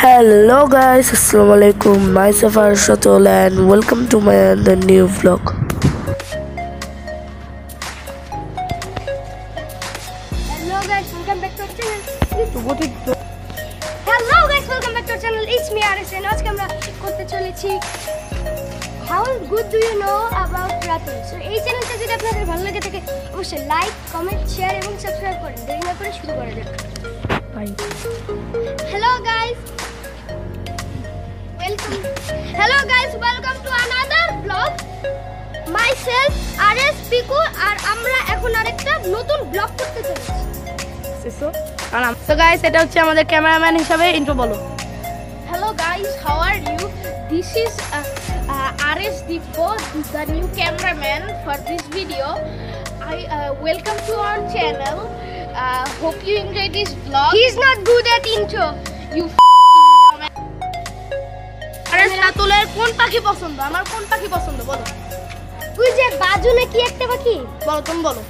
Hello guys, Assalamualaikum. Myself Arshatul and welcome to my other new vlog. Hello guys, welcome back to our channel. Hello guys, welcome back to our channel. It's me Aris and আজকে আমরা করতে চলেছি How good do you know about Ratul? So এই চ্যানেলটা যদি আপনাদের ভালো লাগে থাকে অবশ্যই লাইক, কমেন্ট, শেয়ার এবং সাবস্ক্রাইব করুন। দেরি না করে শুরু করা যাক। Hello guys. Welcome to another vlog. Myself Aris Piku আর আমরা এখন আরেকটা নতুন ব্লগ করতে চলেছি। So guys, এটা হচ্ছে আমাদের ক্যামেরাম্যান হিসেবে ইন্ট্রো বলো। Hello guys, how are you? This is Aris Dipo, the new cameraman for this video. I welcome to our channel. Hope you enjoy this vlog. He is not good at intro. You আরে রাতুলের কোন পাখি পছন্দ? আমার কোন পাখি পছন্দ বলো? ওই যে বাজু নাকি একটা পাখি? বলো তুমি বলো।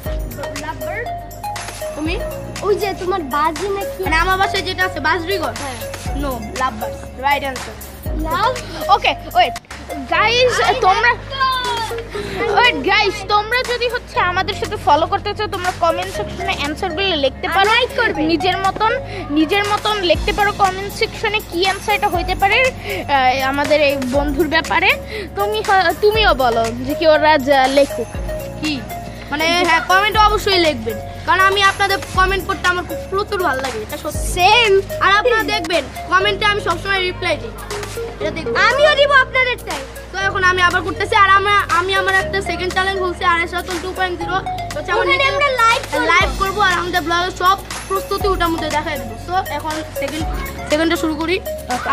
লাভবার্ড। তুমি? ওই যে তোমার বাজি নাকি? মানে আমার বাসায় যেটা আছে বাজরিগর। হ্যাঁ। No, lovebird. Right answer. Love? okay, wait. Guys, তোমরা যদি হচ্ছে আমাদের সাথে ফলো করতে চাও তোমরা কমেন্ট সেকশনে অ্যানসারগুলো লিখতে পারো। লাইক করবে। নিজের মতন লিখতে পারো কমেন্ট সেকশনে কি অ্যানসারটা হইতে পারে আমাদের এই বন্ধুর ব্যাপারে। তুমিও বলো যে কি ওরা লেখুক কি মানে হ্যাঁ, কমেন্ট অবশ্যই লিখবেন কারণ আমি আপনাদের কমেন্ট করতে আমার খুব প্রচুর ভালো লাগে। এটা সত্যি সেম। আর আপনারা দেখবেন কমেন্টে আমি সবসময় রিপ্লাই দিই। এটা দেখবেন। আমিও দিব আপনাদেরটাই। তো এখন আমি আবার করতেছি আর আমি আমার একটা সেকেন্ড চ্যালেঞ্জ বলছি Aris Ratul 2.0 হচ্ছে আমরা লাইভ করব আর আমাদের ব্লগের সব প্রস্তুতি ওটার মধ্যে দেখাই দেব। সো এখন সেকেন্ডটা শুরু করি।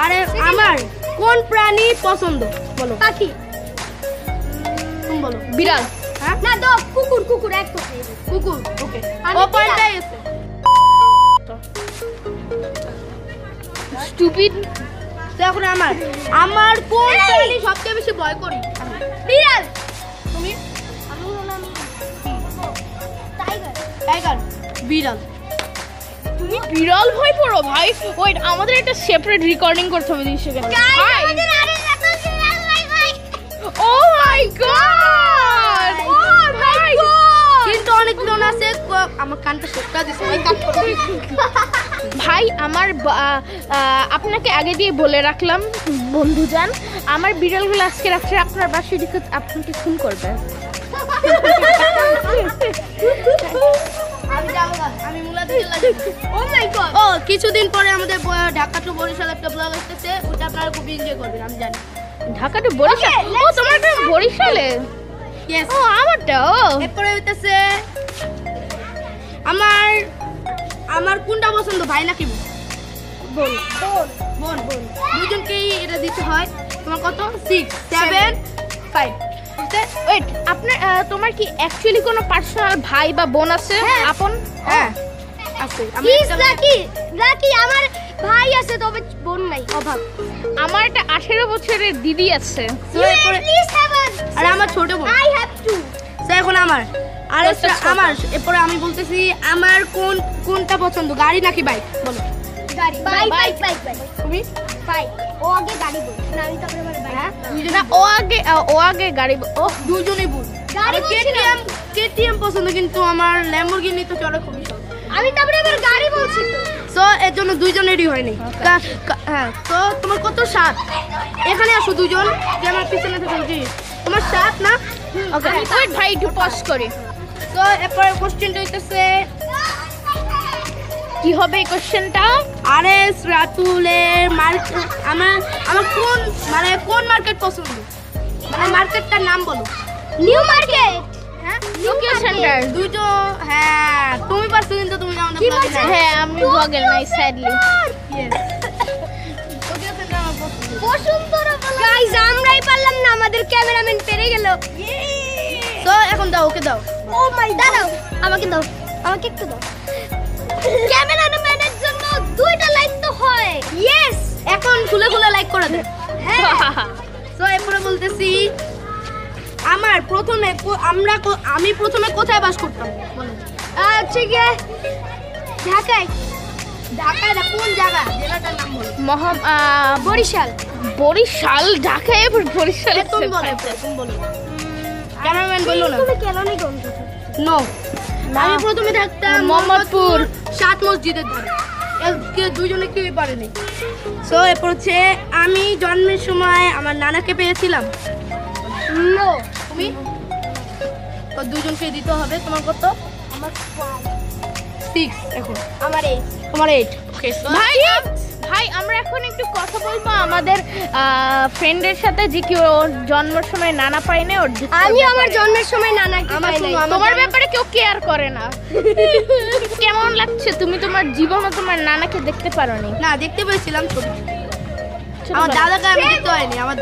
আরে আমার কোন প্রাণী পছন্দ বলো? পাখি। তুমি বলো। বিড়াল। হ্যাঁ না দো কুকুর এক কথা। কুকুর। ওকে আমি ও পয়েন্টটাই আছে। স্টুপিড। তো এখন আমার কোন প্রাণী সবচেয়ে বেশি ভয় করি? বিড়াল। তুমি? আমি বললাম টাইগার। টাইগার। বিড়াল। তুমি বিড়াল ভয় পড়ো ভাই? ওয়েট, আমাদের একটা সেপারেট রেকর্ডিং করতে হবে 2 সেকেন্ড। আমাদের আরে রাতুল বিড়াল ভাই। ও মাই গড! ও ভাই কিন্তু অনেক জন আছে আমার কানটা শেপটা দিছে ভাই কাট করে ভাই আপনাকে আগে দিয়ে বলে রাখলাম বন্ধুজান, আমার বিড়ালগুলো আজকে রাত্রে আপনার বাসায় রেখে আপনাকে খুন করবে। আমি মুলাদিকে লাগি। ও মাই গড। ও কিছুদিন পরে আমাদের ঢাকা টু বরিশাল একটা ব্লগ আসতেছে, ওটা আপনারা খুব এনজয় করবেন আমি জানি। ঢাকা টু বরিশাল? ও তোমারটা বরিশালে? ইয়েস। ও আমারটা। এরপরে হইতেছে আমার কোনটা পছন্দ, ভাই নাকি বোন? বোন। দুজনকেই এটা দিতে হয়। তোমার কত? 6 7 5। ওয়েট, তোমার কি অ্যাকচুয়ালি কোনো পার্সোনাল ভাই বা বোন আছে? আপন? হ্যাঁ আছে। প্লিজ লাকি আমার ভাই আছে তবে বোন নাই, অভাব। আমার একটা 18 বছরের দিদি আছে। প্লিজ হ্যাভ আর আমার ছোট বোন। I have to. সো এখন আমার এরপরে আমি বলতেছি আমার কোনটা পছন্দ, গাড়ি নাকি বাইক বলো? গাড়ি। বাইক। তুমি? বাইক। ও আগে গাড়ি বল। না আমি তারপরে আমার বাইক। হ্যাঁ না, ও আগে গাড়ি। ও দুজনেই বল। গাড়ি বলছিলাম। কেটিএম পছন্দ কিন্তু আমার ল্যাম্বরগিনি তো চড়া খুবই সহজ। আমি তারপরে আবার গাড়ি বলছি তো। সো এর জন্য দুইজনেরই হয়নি। হ্যাঁ তো তোমার কত? 7। এখানে আসো দুজন, যে আমার পিছনে থাকেন। জি তোমার 7 না? ওকে ওয়েট ভাই, একটু পজ করি। তো এরপরে কোশ্চেনটা হইতেছে কি হবে এই কোশ্চেনটা? Aris রাতুলের আমার কোন মার্কেট পছন্দ, মানে মার্কেটটার নাম বলো। New market. হ্যাঁ টোকিও সেন্টার। দুটো। হ্যাঁ তুমি পারছো কিন্তু তুমি জানো না। কি বলছো? হ্যাঁ আমি ভগেল নাই স্যাডলি। টোকিও সেন্টার আমার পছন্দ। বসুন্ধরা বলো। গাইস আমরাই পারলাম না, আমাদের ক্যামেরাম্যান পেরে গেল। তো এখন দাও, ওকে দাও। ও মাই দাঁড়াও, আমাকে দাও, আমাকে একটু দাও। ক্যামেরাম্যানের জন্য 2টা লাইক তো হয়। ইয়েস, এখন খুলে লাইক করে দে। হ্যাঁ। সো এরপরে বলতেছি আমি প্রথমে কোথায় বাস করতাম বলো? আচ্ছা গিয়ে ঢাকায়। ঢাকায় না কোন জায়গা জেলাটার নাম বলো? বরিশাল। বরিশাল ঢাকায় আবার বরিশাল তুমি বলো তুমি বলো ক্যামেরাম্যান বললো না তুমি কেন নেই গন্ধ? নো আমি প্রথমে থাকতাম মোহাম্মদপুর 7 মসজিদের ধারে এর দুজনে কেউই পারেনি সো এরপর হচ্ছে আমি জন্মের সময় আমার নানাকে পেয়েছিলাম নো। তুমি ও দুজনকে দিতে হবে তোমার কত আমার 6 এখন আমার 8। তোমার 8 ওকে ভাই ভাই আমরা এখন একটু কথা বলবো আমাদের ফ্রেন্ডের সাথে যে কি ওর জন্মের সময় নানা পায় না ওর দুঃখের আমি আমার ব্যাপারে। জন্মের সময় নানাকে আমার পাই নাই। শুনো, তোমার ব্যাপারে কেউ কেয়ার করে না কেমন লাগছে তুমি তোমার জীবনে তোমার নানাকে দেখতে পারোনি না দেখতে পেয়েছিলাম ছোট আমার দাদাকে আমি দেখতে পাইনি আমার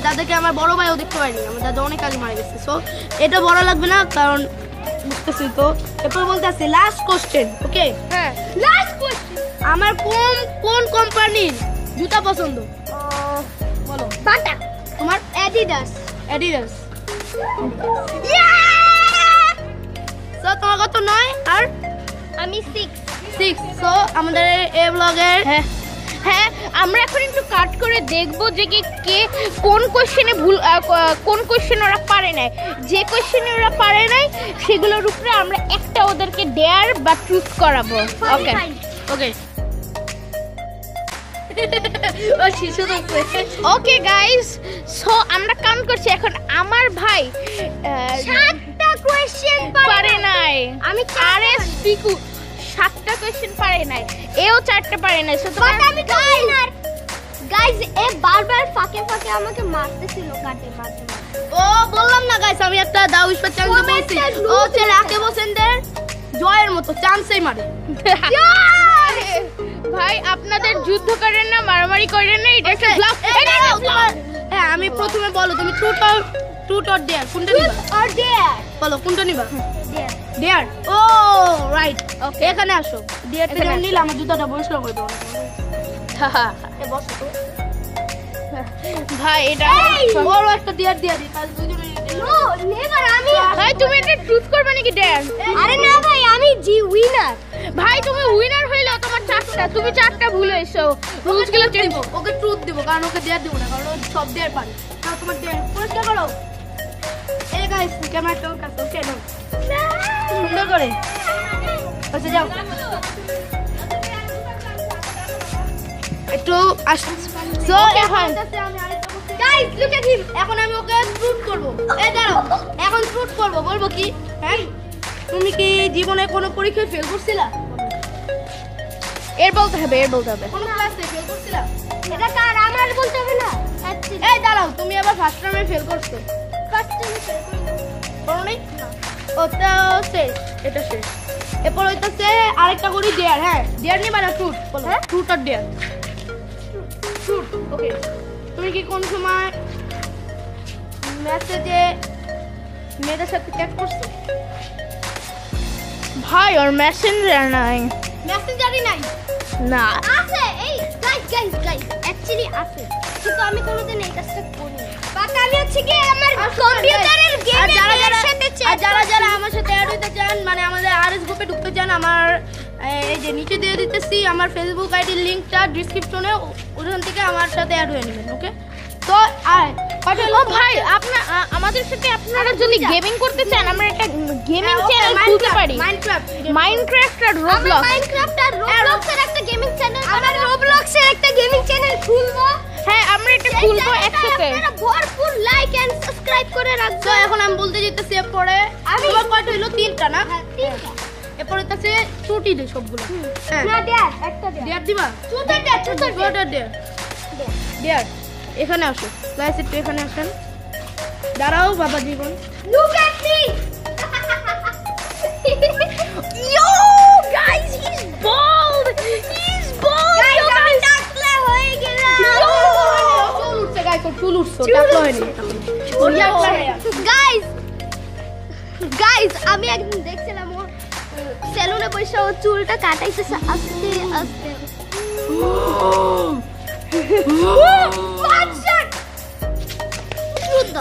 দাদাকে আমার বড় ভাইও দেখতে পাইনি আমার দাদা অনেক আগে মারা গেছে সো এটা বড় লাগবে না কারণ বুঝতেছি তো এরপর বলতে আছে লাস্ট কোশ্চেন ওকে হ্যাঁ লাস্ট কোশ্চেন। আমার কোন কোম্পানির জুতা পছন্দ বলো বাটা। তোমার অ্যাডিডাস। অ্যাডিডাস সো তোমার কত 9 আর আমি 6। 6 সো আমাদের এই ব্লগের হ্যাঁ হ্যাঁ আমরা এখন একটু কাট করে দেখবো যে কে কোন কোশ্চেনে ভুল কোন কোশ্চেন ওরা পারে নাই যে কোশ্চেনে ওরা পারে নাই সেগুলোর উপরে আমরা একটা ওদেরকে ডেয়ার বা ট্রুথ করাবো ওকে ওকে ও শিশু দেখছে ওকে গাইস সো আমরা কাউন্ট করছি এখন আমার ভাই 7টা কোশ্চেন পারে নাই আমি আরএস পিকু 7টা কোশ্চেন পারে নাই এও 4টা পারে নাই সো বাট আমি উইনার। গাইস এ বারবার ফাঁকে ফাঁকে আমাকে মারতেছিল কাটে মারতে। ও বললাম না গাইস আমি একটা দাও ঈশ্বর চ্যালেঞ্জ পেয়েছি ও হচ্ছে রাকিব হোসেনদের জয়ের মতো চান্সই মারে ভাই আপনাদের যুদ্ধ করেন না মারামারি করেন না এটা একটা ব্লগ হ্যাঁ আমি প্রথমে বলো তুমি ট্রুথ অর ডেয়ার কোনটা নিবা আর দেয়ার। বলো কোনটা নিবা দেয়ার। ডেয়ার ও রাইট ওকে এখানে আসো ডেয়ারটা এখানে যখন আসো। নিলে আমার জুতাটা পরিষ্কার করে দাও এ বসো তো ভাই এটা বড় একটা ডেয়ার দিয়া দিই তাহলে দুজনে নো নেভার। আমি ভাই তুমি এটা ট্রুথ করবে নাকি ড্যার আরে না ভাই আমি জি উইনার। ভাই তুমি উইনার হইলো তোমার 4টা তুমি 4টা ভুল হইছো রুলস গুলো চেঞ্জ ওকে ট্রুথ দিব কারণ ওকে ডেয়ার দিব না কারণ ও সব ডেয়ার পারে না তোমার ডেয়ার পরিষ্কার করো এই গাইস ক্যামেরাটা ওর কাছে ওকে নাও সুন্দর করে আচ্ছা যাও একটু সো এখন গাইস লুক এট হিম এখন আমি ওকে ট্রুথ করব এই দাঁড়াও এখন ট্রুথ করব বলবো কি হ্যাঁ তুমি কি জীবনে কোনো পরীক্ষায় ফেল করছিলা এর বলতে হবে কোনো ক্লাসে ফেল করছিলা এটা কার আমার বলতে হবে না? এই দাঁড়াও তুমি আবার ফার্স্ট টার্মে ফেল করছো ফার্স্ট টাইম করো নাই ওটা শেষ এটা শেষ এরপর হইতাছে আরেকটা করি ডেয়ার হ্যাঁ ডেয়ার নিবা না ট্রুথ বলো ট্রুথ আর ডেয়ার ট্রুথ ওকে তুমি কি কোন সময় মেসেজে মেয়েদের সাথে চ্যাট করছো ভাই ওর মেসেঞ্জার নাই মেসেঞ্জারই নাই না আছে। এই গাইস অ্যাকচুয়ালি আছে কিন্তু আমি কোনোদিন এই কাজটা করিনি। বাট আমি হচ্ছে কি আমার কম্পিউটারের আর গেমের সাথে যারা আমার সাথে অ্যাড হতে চান মানে আমাদের আরএস গ্রুপে ঢুকতে চান আমার এই যে নিচে দিয়ে দিতেছি আমার ফেসবুক আইডির লিংকটা ডেসক্রিপশনে ওখান থেকে আমার সাথে অ্যাড হয়ে নেবেন ওকে তো আর ও ভাই আমাদের সাথে আপনারা যদি গেমিং করতে চান আমরা একটা গেমিং চ্যানেল খুলতে পারি মাইনক্রাফট আর রবলক্স মাইনক্রাফট আর রবলক্সের একটা গেমিং চ্যানেল আমার রবলক্সের একটা গেমিং চ্যানেল খুলবো। হ্যাঁ আমরা এটা খুলবো একসাথে আপনারা ভরপুর লাইক এন্ড সাবস্ক্রাইব করে তো রাখবেন। এখন আমি বলতে যেতেছি এরপরে তোমার কয়টা হইলো 3টা না তিনটা। এরপরে তাছে ছুটি দে সবগুলো হ্যাঁ না দেয়ার একটা দেয়ার। ডেয়ার দিবা চুদার দেয়ার চুদার গোটা ডেয়ার ডেয়ার এখানে আসো গাইস একটু এখানে আসেন দাঁড়াও বাবা জীবন look at me. Yo guys he's bald guys আমি টাকলা হয়ে গেলাম। চুল উঠছে গাইস চুল উঠছে টাকলা হয়নি গাইস আমি একদিন দেখছিলাম ও সেলুনে বসে ও চুলটা কাটাইতেছে আস্তে আস্তে।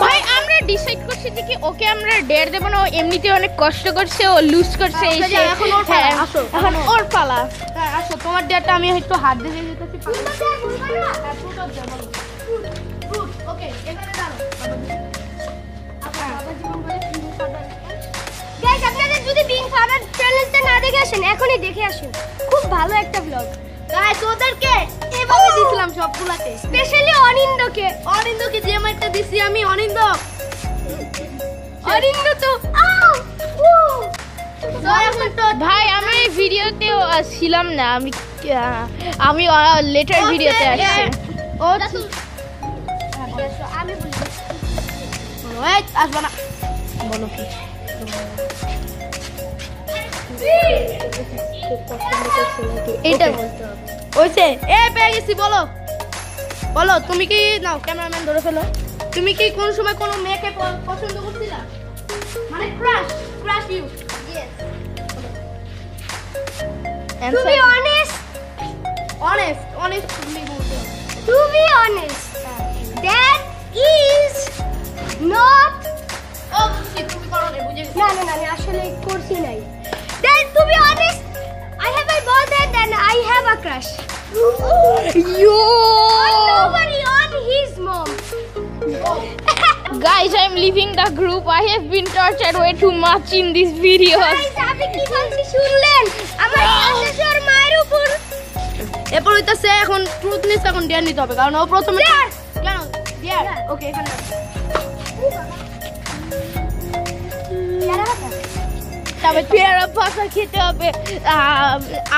ভাই আমরা ডিসাইড করছি এসেছি কি ওকে আমরা ডেয়ার দেবো না, ও এমনিতে অনেক কষ্ট করছে, ও লুজ করছে এসে। এখন ওর পালা, হ্যাঁ, আসো, এখন ওর পালা। হ্যাঁ আসো, তোমার ডেয়ারটা আমি একটু হাত দিয়ে যেতেছি। ওকে এখানে দাঁড়াও। গাইস আপনাদের যদি বিং ফাদার চ্যানেলটা না দেখে আসেন এখনই দেখে আসুন, খুব ভালো একটা ব্লগ। গাইস ওদেরকে এভাবে দিছিলাম সবগুলাকে, স্পেশালি অনিন্দকে যে মাইরটা দিছি আমি, অনিন্দ তো এখন তো ভাই আমি এই ভিডিওতেও ছিলাম না, আমি লেটার ভিডিওতে আসছি। ও আমি বলি আসবো না, বলো কি এটা ওইছে এ পেয়ে গেছি। বলো বলো তুমি কি নাও, ক্যামেরাম্যান ধরে ফেলো। তুমি কি কোন সময় কোনো মেয়েকে পছন্দ করছিলা, মানে crush you? To be honest তুমি বলতে হবে। to be honest that is not ও বুঝছি, তুমি করো না, বুঝে গেছি। না আসলে করছি নাই। That to be honest I have a boyfriend and I have a crush on nobody, on his mom. Guys, I'm leaving the group. I have been tortured way too much in these videos. Guys আপনি কি বলছি শুনলেন? আমার শাশুড়ির মায়ের উপর এরপর হইতাছে এখন ট্রুথনেস, এখন ডিয়ার নিতে হবে কারণ ও প্রথমে কেন ডিয়ার। ওকে এখানে তবে পেয়ারা পাতা খেতে হবে।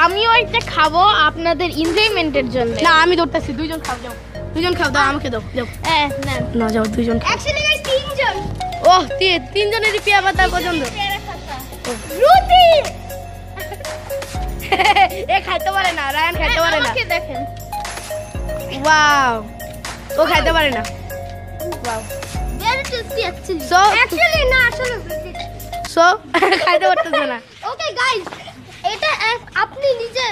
আমিও একটা খাবো আপনাদের এনজয়মেন্টের জন্য। না আমি ধরতেছি, দুইজন খাও, যাও দুইজন খাও, দাও আমাকে দাও, যাও হ্যাঁ না না যাও দুইজন খাও। অ্যাকচুয়ালি গাইস তিনজন ওহ তিনজনেরই পেয়ারা পাতা পছন্দ। রুটি এ খাইতে পারে না, রায়ান খাইতে পারে না। আমাকে দেখেন। ওয়াও, ও খাইতে পারে না। Wow, very tasty actually. So Actually না আসলে খাইতে পারতেছে না। ওকে গাইস এটা আপনি নিজে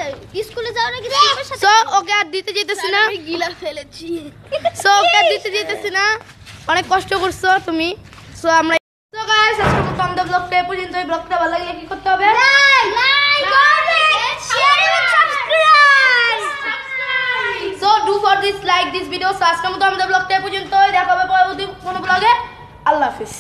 স্কুলে যাওয়ার আগে টিমের সাথে সো ওকে আর দিতে যেতেছি না, আমি গিলা ফেলেছি। সো ওকে আর দিতে যেতেছি না, অনেক কষ্ট করছো তুমি। সো আমরা সো গাইস আজকের মতো আমাদের ব্লগটা এই পর্যন্ত। এই ব্লগটা ভালো লাগলে কি করতে হবে? লাইক কমেন্ট শেয়ার এবং subscribe. So do for this like this video. So আজকের মতো আমাদের ব্লগটা এই পর্যন্ত। দেখা হবে পরবর্তী কোনো ব্লগে। আল্লাহ হাফেজ।